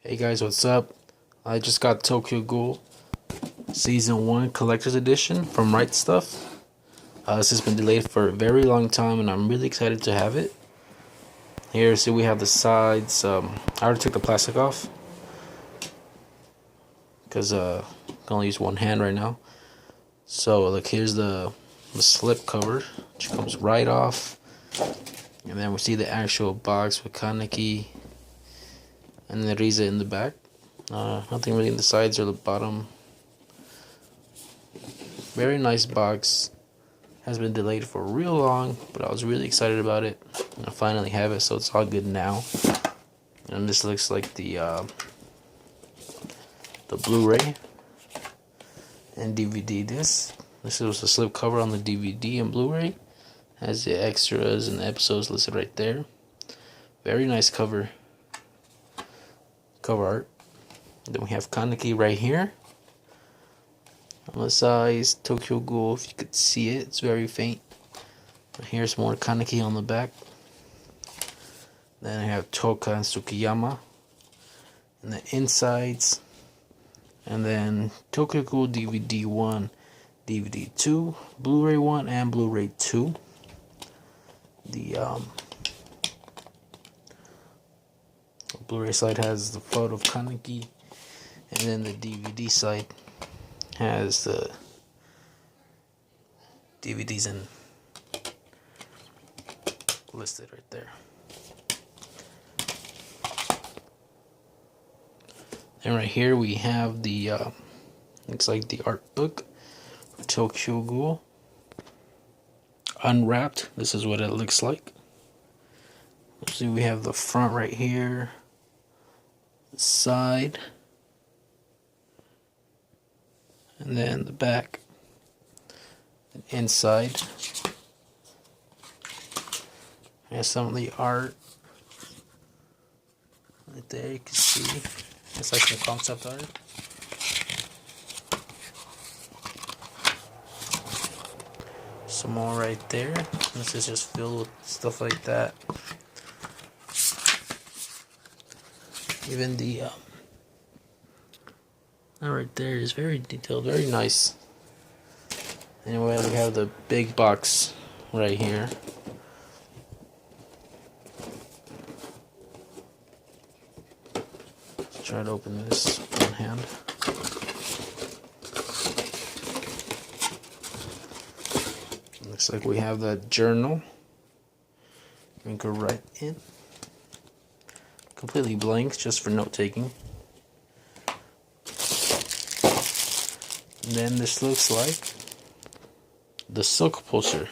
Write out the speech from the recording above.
Hey guys, what's up? I just got Tokyo Ghoul Season 1 Collector's Edition from Right Stuff. This has been delayed for a very long time and I'm really excited to have it. Here, see, we have the sides. I already took the plastic off because I can only use one hand right now. So look, here's the slip cover, which comes right off. And then we see the actual box with Kaneki and the Riza in the back. Nothing really in the sides or the bottom. Very nice box. Has been delayed for real long, but I was really excited about it. I finally have it, so it's all good now. And this looks like the Blu-ray and DVD disc. This was the slip cover on the DVD and Blu-ray. Has the extras and the episodes listed right there. Very nice cover art. Then we have Kaneki right here. On the size, Tokyo Ghoul, if you could see it, it's very faint. Here's more Kaneki on the back. Then I have Toka and Tsukiyama in the insides. And then Tokyo Ghoul DVD 1, DVD 2, Blu-ray 1, and Blu-ray 2. The Blu-ray side has the photo of Kaneki, and then the DVD side has the DVDs and listed right there. And right here we have the looks like the art book for Tokyo Ghoul unwrapped. This is what it looks like. See, we have the front right here, the side, and then the back and inside. There's some of the art right there, you can see. It's like some concept art. Some more right there. This is just filled with stuff like that. Even the right there is very detailed, very nice. Anyway, we have the big box right here. Let's try to open this with one hand. Looks like we have the journal. We can write in. Completely blank, just for note taking. And then this looks like the silk poster.